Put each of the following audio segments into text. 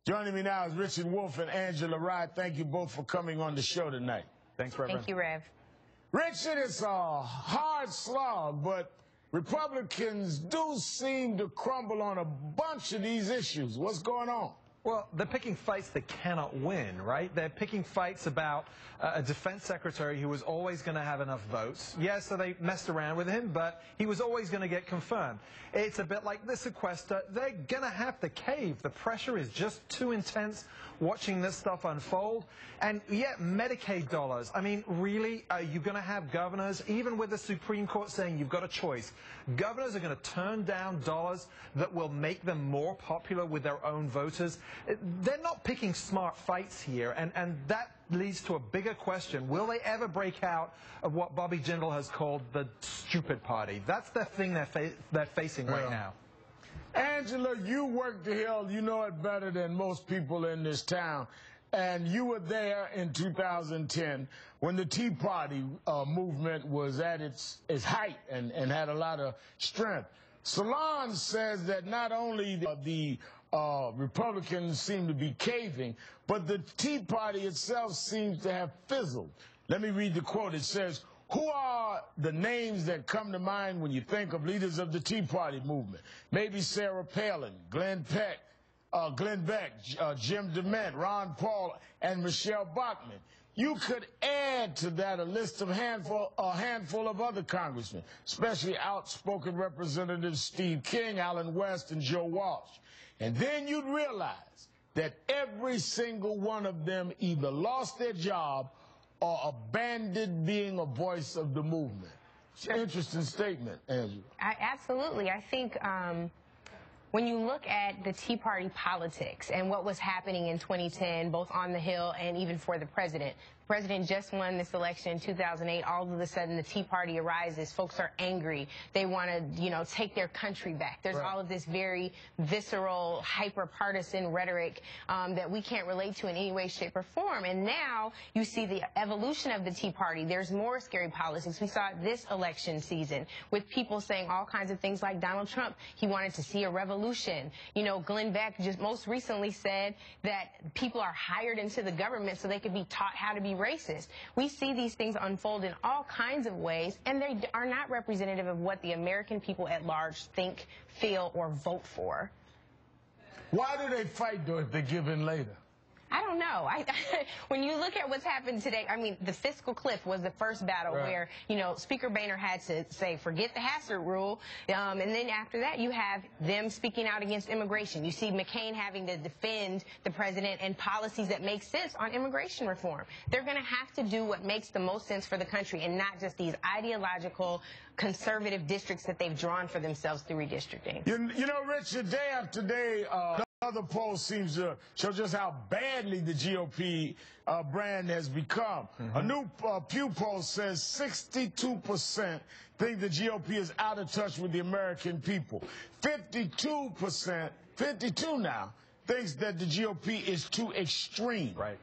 Joining me now is Richard Wolff and Angela Rye. Thank you both for coming on the show tonight. Thanks, Reverend. Thank you, Rev. Richard, it's a hard slog, but Republicans do seem to crumble on a bunch of these issues. What's going on? Well, they're picking fights they cannot win, right? They're picking fights about a defense secretary who was always going to have enough votes. Yes, so they messed around with him, but he was always going to get confirmed. It's a bit like the sequester. They're going to have to cave. The pressure is just too intense watching this stuff unfold. And yet, Medicaid dollars. I mean, really, are you going to have governors, even with the Supreme Court saying you've got a choice, governors are going to turn down dollars that will make them more popular with their own voters? They're not picking smart fights here, and that leads to a bigger question. Will they ever break out of what Bobby Jindal has called the stupid party? That's the thing they're facing right now. Angela, you work the Hill. You know it better than most people in this town. And you were there in 2010 when the Tea Party movement was at its height and had a lot of strength. Solange says that not only the Republicans seem to be caving, but the Tea Party itself seems to have fizzled. Let me read the quote. It says, "Who are the names that come to mind when you think of leaders of the Tea Party movement? Maybe Sarah Palin, Glenn Beck, Jim DeMint, Ron Paul, and Michelle Bachmann. You could add to that a list of a handful of other congressmen, especially outspoken Representatives Steve King, Alan West, and Joe Walsh. And then you'd realize that every single one of them either lost their job or abandoned being a voice of the movement." It's an interesting statement, Angela. Absolutely. I think when you look at the Tea Party politics and what was happening in 2010, both on the Hill and even for the president just won this election in 2008. All of a sudden, the Tea Party arises. Folks are angry. They want to, take their country back. There's all of this very visceral, hyper-partisan rhetoric that we can't relate to in any way, shape, or form. And now you see the evolution of the Tea Party. There's more scary politics. We saw it this election season with people saying all kinds of things like Donald Trump. He wanted to see a revolution. Glenn Beck just most recently said that people are hired into the government so they could be taught how to be racist. We see these things unfold in all kinds of ways, and they are not representative of what the American people at large think, feel, or vote for. Why do they fight, though, if they give in later? I don't know. When you look at what's happened today, I mean, the fiscal cliff was the first battle where, Speaker Boehner had to say, forget the Hassert rule. And then after that, you have them speaking out against immigration. You see McCain having to defend the president and policies that make sense on immigration reform. They're going to have to do what makes the most sense for the country and not just these ideological conservative districts that they've drawn for themselves through redistricting. Richard, day after day, another poll seems to show just how badly the GOP brand has become. A new Pew poll says 62% think the GOP is out of touch with the American people. 52%, 52 now, thinks that the GOP is too extreme. Right.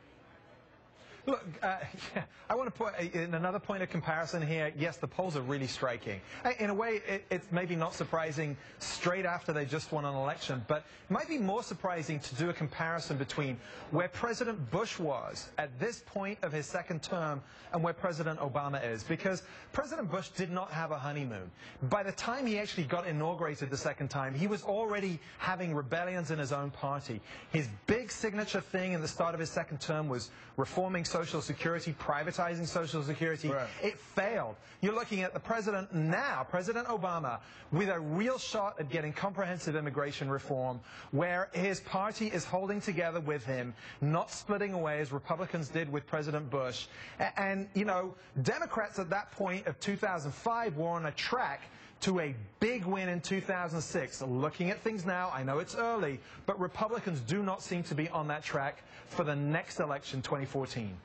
Look, I want to put in another point of comparison here. Yes, the polls are really striking. In a way, it's maybe not surprising straight after they just won an election, but it might be more surprising to do a comparison between where President Bush was at this point of his second term and where President Obama is, because President Bush did not have a honeymoon. By the time he actually got inaugurated the second time, he was already having rebellions in his own party. His big signature thing in the start of his second term was reforming Social Security, privatizing Social Security. It failed. You're looking at the president now, President Obama, with a real shot at getting comprehensive immigration reform, where his party is holding together with him, not splitting away as Republicans did with President Bush. And, Democrats at that point of 2005 were on a track to a big win in 2006. Looking at things now, I know it's early, but Republicans do not seem to be on that track for the next election, 2014.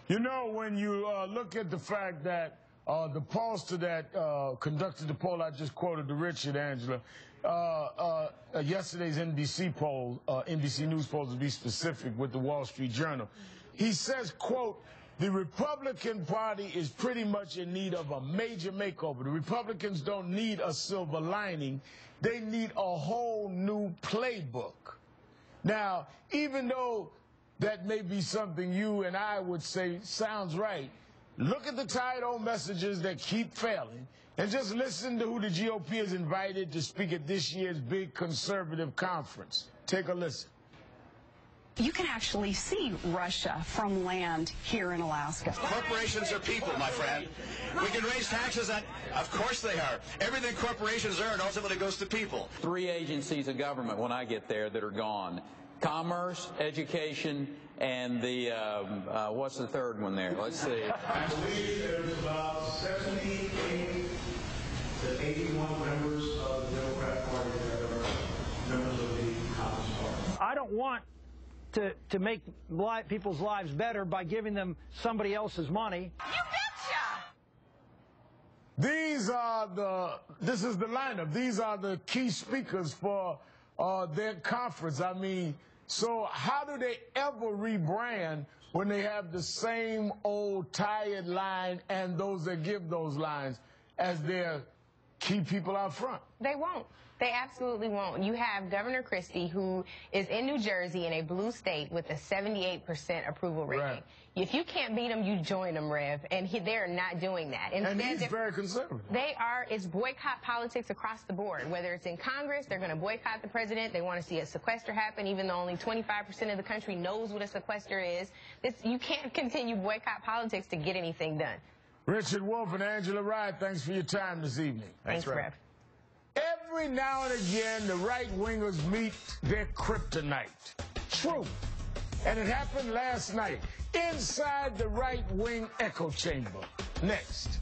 When you look at the fact that the pollster that conducted the poll I just quoted to Richard, Angela, yesterday's NBC poll, NBC News poll to be specific, with the Wall Street Journal, he says, quote, "The Republican Party is pretty much in need of a major makeover. The Republicans don't need a silver lining. They need a whole new playbook." Now, even though that may be something you and I would say sounds right, look at the tired old messages that keep failing and just listen to who the GOP has invited to speak at this year's big conservative conference. Take a listen. You can actually see Russia from land here in Alaska. Corporations are people, my friend. We can raise taxes on, of course they are. Everything corporations earn ultimately goes to people. 3 agencies of government when I get there that are gone. Commerce, education, and the, what's the third one there? Let's see. I believe there's about 78 to 81 members of the Democrat Party that are members of the Congress Party. I don't want to make people's lives better by giving them somebody else's money. You betcha! This is the lineup. These are the key speakers for their conference. I mean, so how do they ever rebrand when they have the same old tired line and those that give those lines as their key people out front? They won't. They absolutely won't. You have Governor Christie, who is in New Jersey in a blue state with a 78% approval rating. Right. If you can't beat them, you join them, Rev. And they're not doing that. And he's very conservative. They are. It's boycott politics across the board. Whether it's in Congress, they're going to boycott the president. They want to see a sequester happen, even though only 25% of the country knows what a sequester is. You can't continue boycott politics to get anything done. Richard Wolff and Angela Rye, thanks for your time this evening. Thanks, Rev. Every now and again, the right-wingers meet their kryptonite, truth. And it happened last night, inside the right-wing echo chamber. Next.